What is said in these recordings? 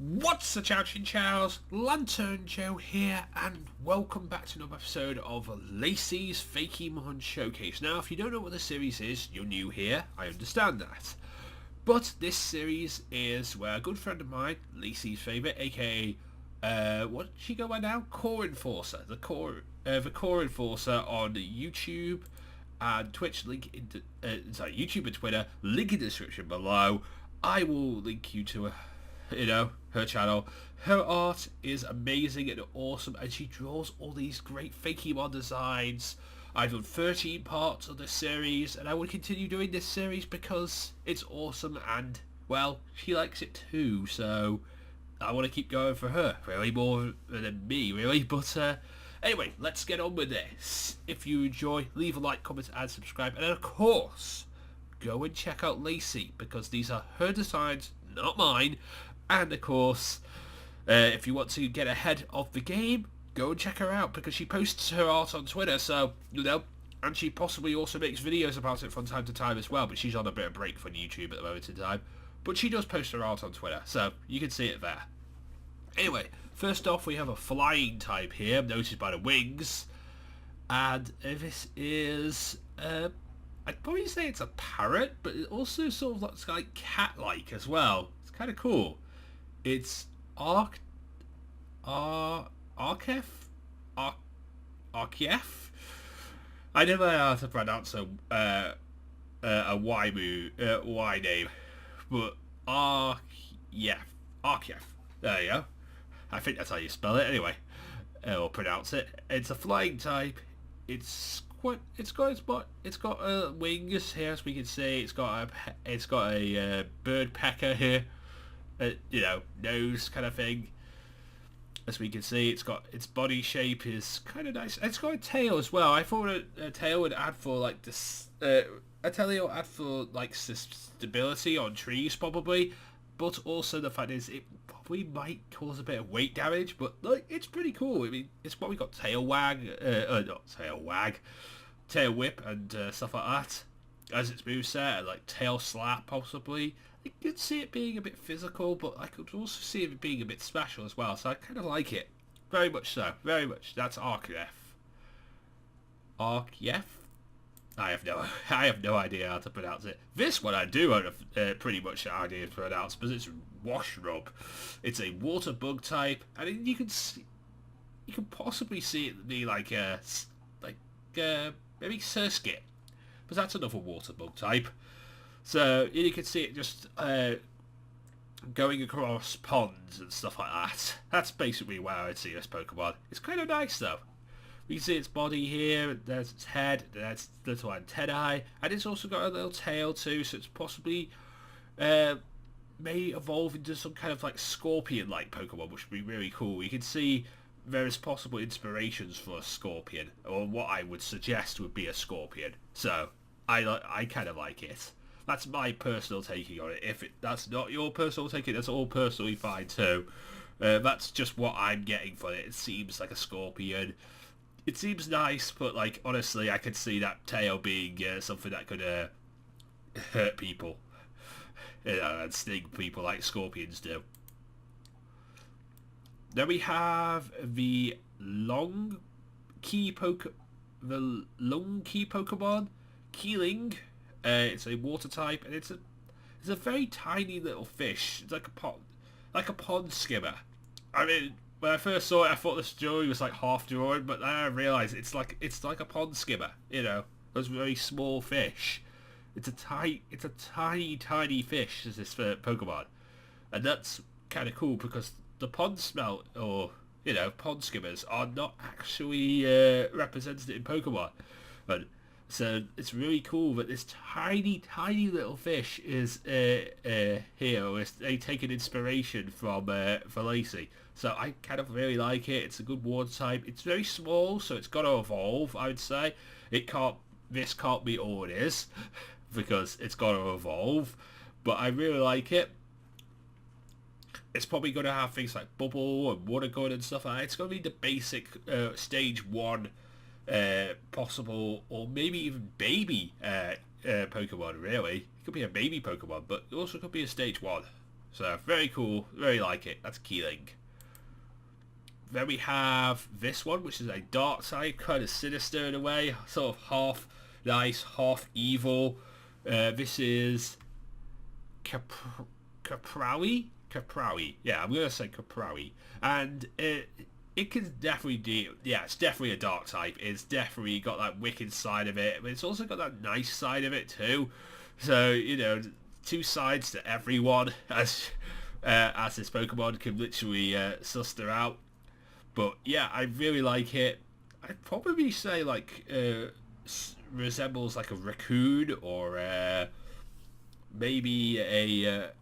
What's the chow chin chows? Lantern Joe here, and welcome back to another episode of Lacy's Fakémon Showcase. Now, if you don't know what the series is, you're new here, I understand that. But this series is where a good friend of mine, Lacy's favourite, aka, what did she go by now? Core Enforcer. The Core Enforcer on YouTube and Twitch, YouTube and Twitter, link in the description below. I will link you to her channel. Her art is amazing and awesome, and she draws all these great Fakémon designs. I've done 13 parts of this series, and I will continue doing this series because it's awesome, and, well, she likes it too, so I want to keep going for her, really, more than me, really, but, anyway, let's get on with this. If you enjoy, leave a like, comment, and subscribe, and of course, go and check out Lacy, because these are her designs, not mine. And of course, if you want to get ahead of the game, go and check her out, because she posts her art on Twitter, so, and she possibly also makes videos about it from time to time as well, but she's on a bit of break from YouTube at the moment in time. But she does post her art on Twitter, so you can see it there. Anyway, first off, we have a flying type here, noted by the wings, and this is, I'd probably say it's a parrot, but it also sort of looks like cat-like as well. It's kind of cool. It's Archef? I never know how to pronounce a Y name, but Archef. There you go. I think that's how you spell it anyway, or pronounce it. It's a flying type. It's got wings here, as we can see. It's got a bird pecker here. Nose kind of thing. As we can see, its body shape is kind of nice. It's got a tail as well. I thought a tail would add for like this. A tail would add for like stability on trees probably, but also the fact is it probably might cause a bit of weight damage. But like, it's pretty cool. I mean, it's probably got tail whip and stuff like that as its moveset, like tail slap possibly. I could see it being a bit physical, but I could also see it being a bit special as well, so I kind of like it. Very much so. Very much. That's Archef. Archef? I have no idea how to pronounce it. This one I do have pretty much an idea to pronounce, but it's Washrub. It's a water bug type, and you can possibly see it be like maybe Surskit, but that's another water bug type. So you can see it just going across ponds and stuff like that. That's basically where I'd see this Pokemon. It's kind of nice though. We can see its body here, there's its head, there's little antennae, and it's also got a little tail too, so it's possibly may evolve into some kind of like scorpion-like Pokemon, which would be really cool. You can see various possible inspirations for a scorpion, or what I would suggest would be a scorpion. So I kind of like it. That's my personal taking on it. If that's not your personal taking, that's all personally fine too. That's just what I'm getting for it. It seems like a scorpion. It seems nice, but like honestly, I could see that tail being something that could hurt people, and sting people like scorpions do. Then we have the long key Pokemon, Keeling. It's a water type, and it's a very tiny little fish. It's like a pond skimmer. I mean, when I first saw it, I thought this drawing was like half drawn, but then I realised it's like a pond skimmer. Those very small fish. It's a tiny fish. Is this Pokemon, and that's kind of cool because the pond smelt pond skimmers are not actually represented in Pokemon, but. So it's really cool that this tiny little fish is here. They take an inspiration from for Lacy. So I kind of really like it. It's a good water type. It's very small, so it's got to evolve. I would say this can't be all it is because it's got to evolve. But I really like it. It's probably going to have things like bubble and water gun and stuff like that. It's going to be the basic stage 1 possible, or maybe even baby Pokemon, really. It could be a baby Pokemon, but it also could be a stage 1. So very cool, very like it. That's Keeling. Then we have this one, which is a dark type, kind of sinister in a way, sort of half nice, half evil. This is Caprawi? Caprawi. Yeah, I'm going to say Caprawi. And it can definitely do... Yeah, it's definitely a dark type. It's definitely got that wicked side of it, but it's also got that nice side of it too. So, you know, two sides to everyone, as this Pokemon can literally suster out. But yeah, I really like it. I'd probably say like resembles like a raccoon or maybe a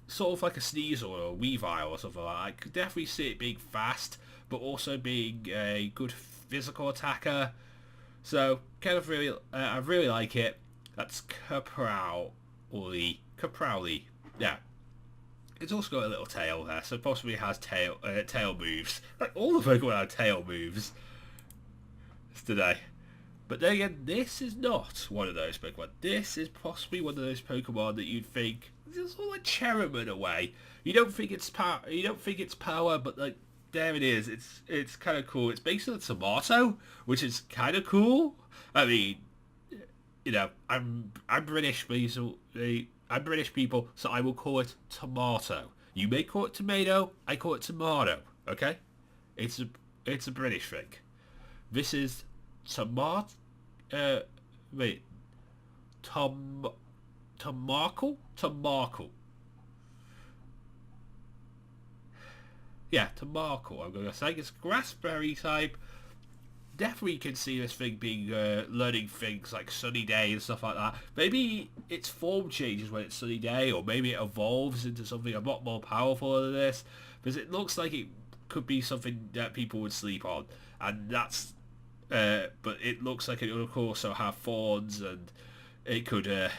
sort of like a Sneasel or a Weavile or something like that. I could definitely see it being fast, but also being a good physical attacker. So kind of really, I really like it. That's Caprowly. Caprowly. Yeah. It's also got a little tail there, so possibly has tail moves. Like all the Pokemon have tail moves today. But then again, this is not one of those Pokemon. This is possibly one of those Pokemon that you'd think it's all like Cherriman away. You don't think it's power. You don't think it's power, but like there it is. It's kind of cool. It's based on a tomato, which is kind of cool. I mean, you know, I'm British, so I'm British people, so I will call it tomato. You may call it tomato. I call it tomato. Okay, it's a British thing. This is tomato. Wait, Tomarkle? Tomarkle. Yeah, Tomarkle. I'm gonna say it's grassberry type. Definitely can see this thing being learning things like Sunny Day and stuff like that. Maybe its form changes when it's Sunny Day, or maybe it evolves into something a lot more powerful than this, because it looks like it could be something that people would sleep on, and that's but it looks like it would also have thorns, and it could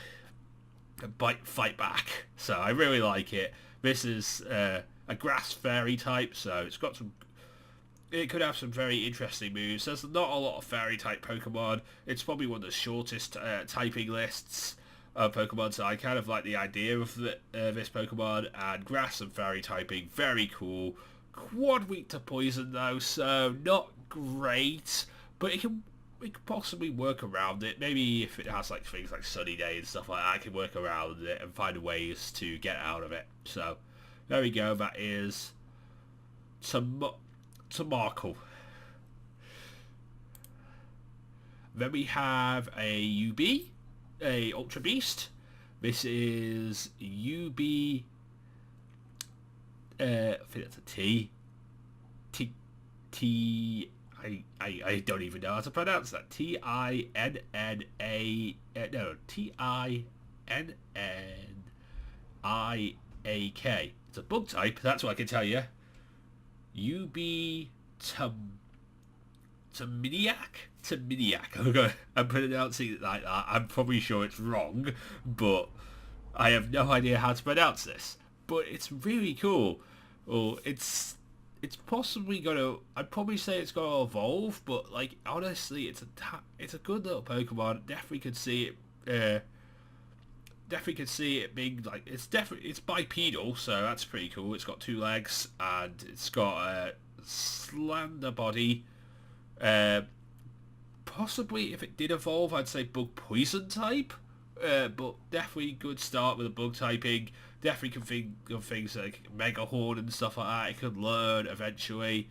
fight back. So I really like it. This is a grass fairy type, so it's got some... It could have some very interesting moves. There's not a lot of fairy type Pokemon. It's probably one of the shortest typing lists of Pokemon, so I kind of like the idea of this Pokemon. And grass and fairy typing, very cool. Quad weak to poison though, so not great, but it can possibly work around it. Maybe if it has like things like Sunny Day and stuff like that, I can work around it and find ways to get out of it. So there we go. That is Tomarkle. Then we have a UB, a Ultra Beast. This is UB. I think that's a T. I don't even know how to pronounce that. T-I-N-N-A... No, T-I-N-N-I-A-K. It's a bug type, that's what I can tell you. Taminiac. I'm pronouncing it like that. I'm probably sure it's wrong, but I have no idea how to pronounce this. But it's really cool. Well, it's possibly gonna... I'd probably say it's gonna evolve, but like honestly, it's a good little Pokemon. Definitely could see it. Definitely could see it being like it's bipedal, so that's pretty cool. It's got 2 legs and it's got a slender body. Possibly if it did evolve, I'd say bug poison type. But definitely good start with a bug typing. Definitely can think of things like Mega Horn and stuff like that. It could learn eventually.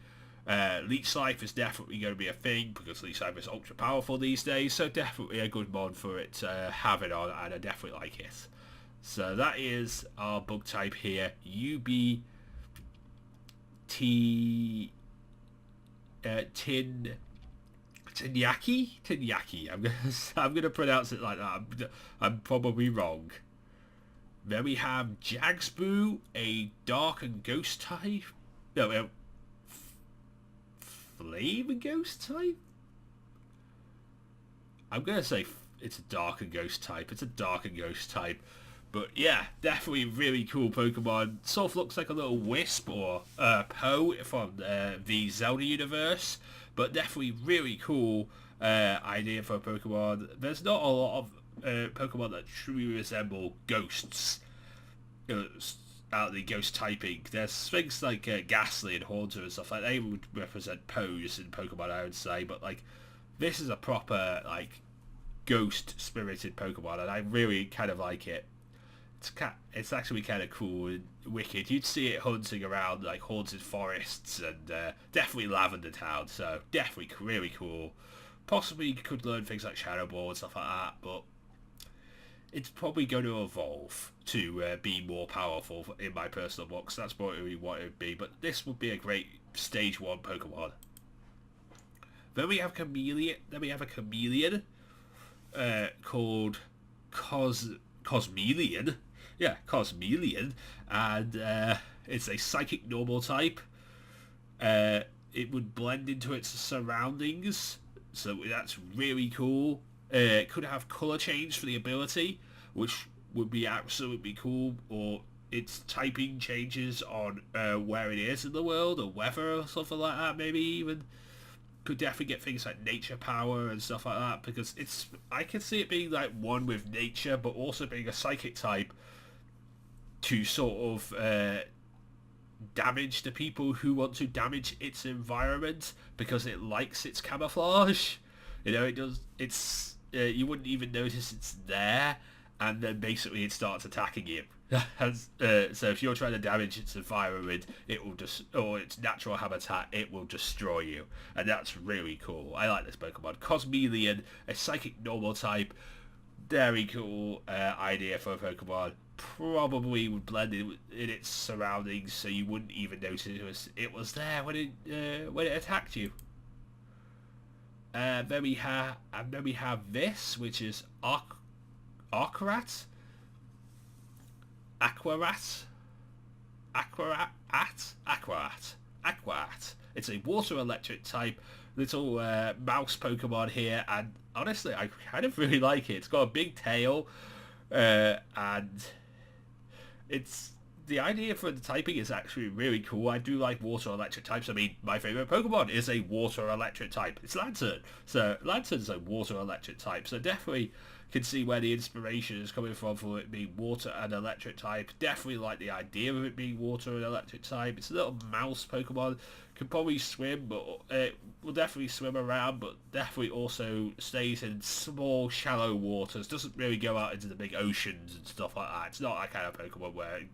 Leech Life is definitely going to be a thing because Leech Life is ultra powerful these days, so definitely a good mod for it to have it on, and I definitely like it. So that is our bug type here, UBT Tinyaki. I'm gonna pronounce it like that. I'm probably wrong. Then we have Jagsboo, a dark and ghost type. No, flame and ghost type? I'm going to say it's a dark and ghost type. It's a dark and ghost type. But yeah, definitely really cool Pokemon. Sort of looks like a little Wisp or Poe from the Zelda universe. But definitely really cool idea for a Pokemon. There's not a lot of Pokemon that truly resemble ghosts. out the ghost typing. There's things like Ghastly and Haunter and stuff like they would represent Pose in Pokemon, I would say, but like this is a proper like ghost spirited Pokemon, and I really kind of like it. It's actually kind of cool and wicked. You'd see it hunting around like haunted forests and definitely Lavender Town, so definitely really cool. Possibly you could learn things like Shadow Ball and stuff like that, but it's probably going to evolve to be more powerful in my personal box. That's probably what it would be, but this would be a great Stage 1 Pokemon. Then we have Chameleon. Then we have a Chameleon called Cosmeleon. Yeah, Cosmeleon, and it's a psychic normal type. It would blend into its surroundings, so that's really cool. It could have color change for the ability, which would be absolutely cool, or its typing changes on where it is in the world, or weather, or something like that, maybe even. Could definitely get things like nature power and stuff like that, because I can see it being like one with nature, but also being a psychic type to sort of damage the people who want to damage its environment, because it likes its camouflage. You know, it does. You wouldn't even notice it's there, and then basically it starts attacking you. So if you're trying to damage its environment, it will or its natural habitat, it will destroy you, and that's really cool. I like this Pokemon. Cosmeleon, a psychic normal type, very cool idea for a Pokemon. Probably would blend in its surroundings, so you wouldn't even notice it was there when it attacked you. Then we have this, which is Aquarat. It's a water electric type little mouse Pokemon here, and honestly I kind of really like it. It's got a big tail, and the idea for the typing is actually really cool. I do like water electric types. I mean, my favourite Pokemon is a water electric type. It's Lantern. So Lantern's a water electric type. So definitely can see where the inspiration is coming from for it being water and electric type. Definitely like the idea of it being water and electric type. It's a little mouse Pokemon. Can probably swim, but it will definitely swim around, but definitely also stays in small, shallow waters. Doesn't really go out into the big oceans and stuff like that. It's not that kind of Pokemon where it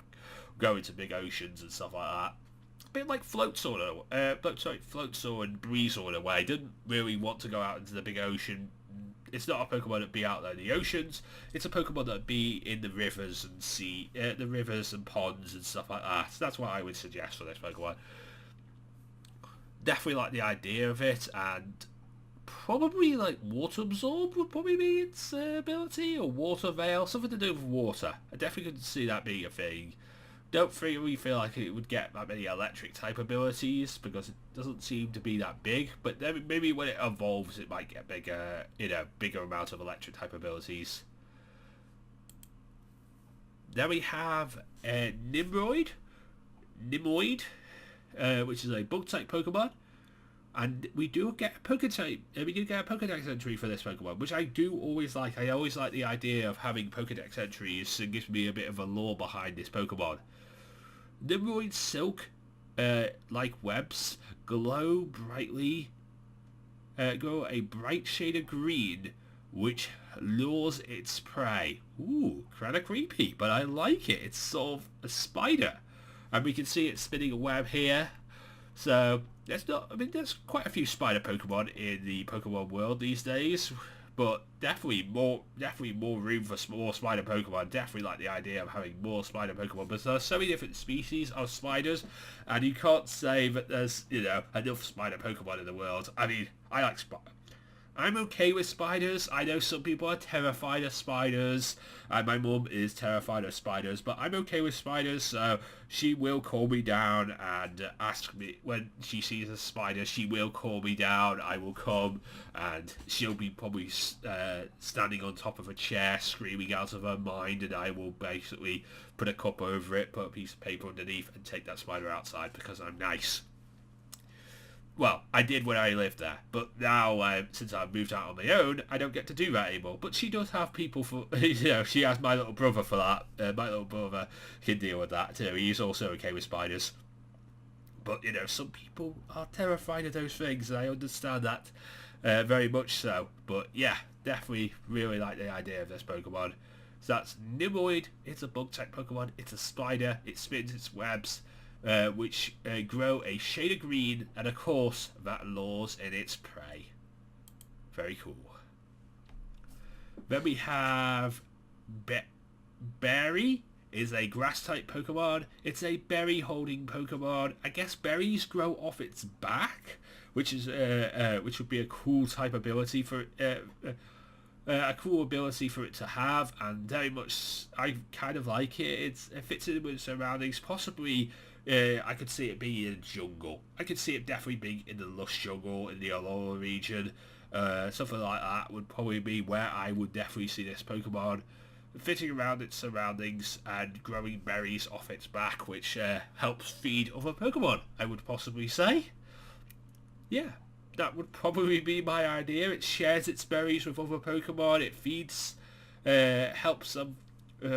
go into big oceans and stuff like that. A bit like Floatzel and Breezel in a way. Didn't really want to go out into the big ocean. It's not a Pokemon that be out there in the oceans. It's a Pokemon that be in the rivers and the rivers and ponds and stuff like that. So that's what I would suggest for this Pokemon. Definitely like the idea of it, and probably like Water Absorb would probably be its ability, or Water Veil, something to do with water. I definitely could see that being a thing. Don't really feel like it would get that many electric type abilities, because it doesn't seem to be that big, but then maybe when it evolves it might get bigger, bigger amount of electric type abilities. Then we have Nimroid, which is a bug type Pokemon, and we do get a Pokedex entry for this Pokemon, which I do always like. I always like the idea of having Pokedex entries. It gives me a bit of a lore behind this Pokemon. Nimroid Silk, like webs, glow a bright shade of green, which lures its prey. Ooh, kind of creepy, but I like it. It's sort of a spider, and we can see it spinning a web here. So there's quite a few spider Pokemon in the Pokemon world these days, but definitely more room for more spider Pokemon. Definitely like the idea of having more spider Pokemon, but there's so many different species of spiders, and you can't say that there's enough spider Pokemon in the world. I mean, I like I'm okay with spiders. I know some people are terrified of spiders, and my mum is terrified of spiders, but I'm okay with spiders, so she will calm me down and ask me when she sees a spider. She will calm me down. I will come, and she'll be probably standing on top of a chair screaming out of her mind, and I will basically put a cup over it, put a piece of paper underneath, and take that spider outside because I'm nice. Well, I did when I lived there, but now since I've moved out on my own, I don't get to do that anymore. But she does have people for, she has my little brother for that. My little brother can deal with that too. He's also okay with spiders. But, some people are terrified of those things, and I understand that very much so. But yeah, definitely really like the idea of this Pokemon. So that's Nimroid. It's a bug-type Pokemon. It's a spider. It spins its webs, which grow a shade of green, and of course that lures in its prey. Very cool. Then we have Berry is a grass type Pokemon. It's a berry holding Pokemon. I guess berries grow off its back, which would be a cool type ability for a cool ability for it to have, and very much I kind of like it. It fits in with surroundings. Possibly I could see it being in a jungle. I could see it definitely being in the lush jungle in the Alola region. Something like that would probably be where I would definitely see this Pokemon fitting around its surroundings and growing berries off its back, which helps feed other Pokemon, I would possibly say. Yeah, that would probably be my idea. It shares its berries with other Pokemon. It feeds, helps them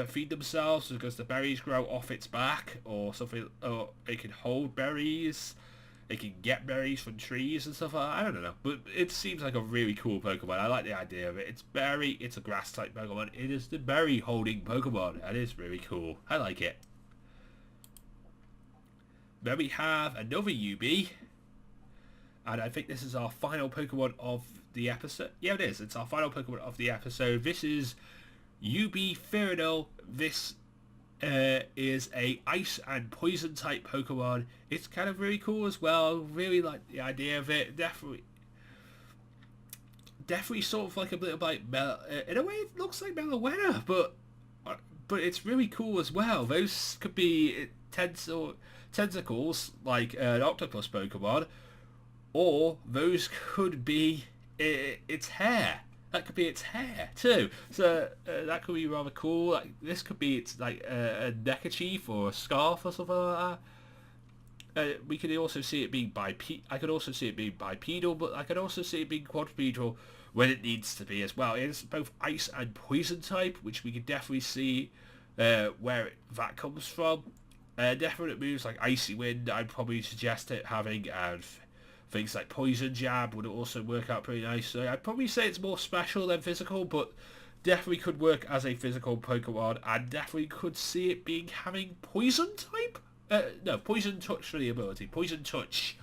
feed themselves because the berries grow off its back or something, or it can hold berries. It can get berries from trees and stuff like that. I don't know. But it seems like a really cool Pokemon. I like the idea of it. It's berry. It's a grass type Pokemon. It is the berry holding Pokemon. And it's really cool. I like it. Then we have another UB. And I think this is our final Pokemon of the episode. Yeah, it is. It's our final Pokemon of the episode. This is UB Fearinol. This is a ice and poison type Pokemon. It's kind of really cool as well. Really like the idea of it. Definitely sort of like a bit like in a way it looks like Meloetta, but it's really cool as well. Those could be tentacles like an octopus Pokemon, or those could be its hair. That could be its hair too. So that could be rather cool. Like, this could be its like a neckerchief or a scarf or something like that. We could also see it being I could also see it being bipedal, but I could also see it being quadrupedal when it needs to be as well. It's both ice and poison type, which we could definitely see where that comes from. Definite moves like Icy Wind, I'd probably suggest it having, and things like Poison Jab would also work out pretty nicely. I'd probably say it's more special than physical, but definitely could work as a physical Pokemon, and definitely could see it having Poison type? No, Poison Touch for the ability. Poison Touch.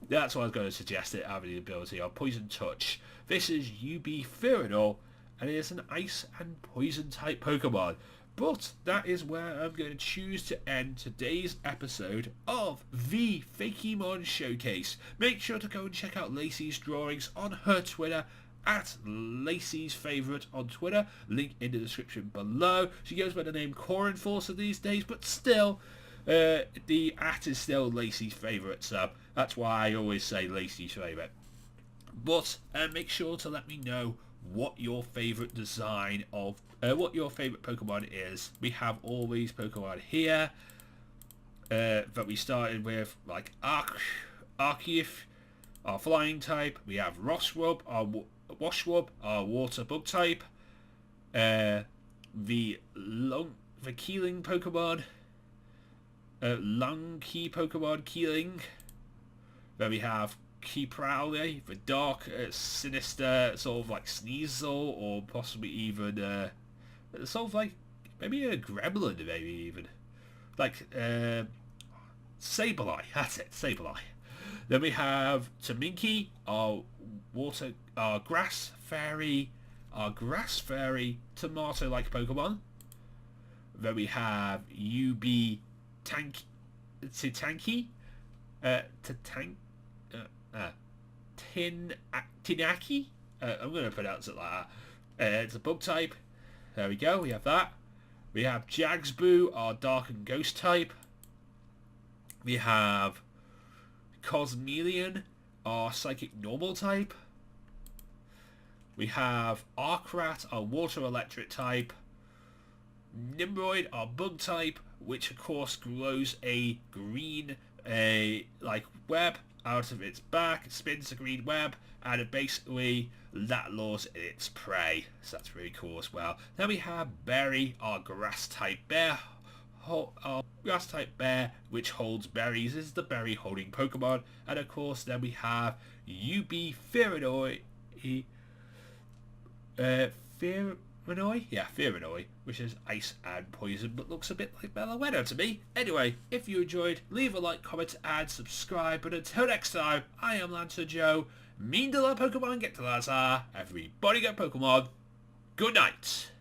That's what I was going to suggest it having the ability of Poison Touch. This is UB Fearinol, and it is an Ice and Poison type Pokemon. But that is where I'm going to choose to end today's episode of the Fakémon Showcase. Make sure to go and check out Lacy's drawings on her Twitter, at Lacy's Favourite on Twitter. Link in the description below. She goes by the name Corenforcer these days, but still, the @ is still Lacy's Favourite, so that's why I always say Lacy's Favourite. But make sure to let me know what your favourite design of what your favourite Pokemon is. We have all these Pokemon here that we started with, like Arceus, our flying type. We have Rosswub, our Washwub, our water bug type. The Keeling Pokemon, Lunky Pokemon Keeling. Then we have Keyprowly, the dark, sinister, sort of like Sneasel, or possibly even sort of like maybe a Gremlin, maybe even like Sableye. That's it, Sableye. Then we have Taminky, our grass fairy tomato-like Pokemon. Then we have UB Titanki, Tinaki. I'm going to pronounce it like that. It's a bug type. There we go. We have that. We have Jagsboo, our dark and ghost type. We have Cosmeleon, our psychic normal type. We have Arcrat, our water electric type. Nimroid, our bug type, which of course glows a green like web out of its back, it spins a green web, and it basically that lures its prey. So that's really cool as well. Then we have Berry, our grass type bear. Our grass type bear, which holds berries, is the berry holding Pokemon. And of course, then we have UB Fearonoi. Fearonoi, which is ice and poison, but looks a bit like Meloetta to me. Anyway, if you enjoyed, leave a like, comment, and subscribe. But until next time, I am Lantern Joe. Mean to love Pokemon, get to Lazar. Everybody get Pokemon. Good night.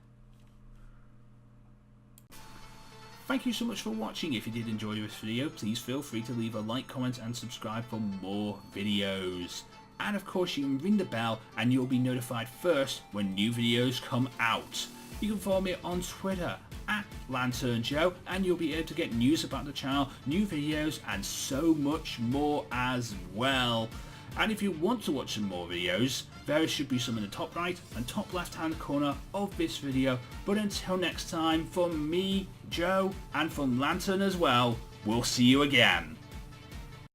Thank you so much for watching. If you did enjoy this video, please feel free to leave a like, comment, and subscribe for more videos. And of course, you can ring the bell and you'll be notified first when new videos come out. You can follow me on Twitter at Lantern Joe, and you'll be able to get news about the channel, new videos, and so much more as well. And if you want to watch some more videos, there should be some in the top right and top left hand corner of this video. But until next time, from me, Joe, and from Lantern as well, we'll see you again.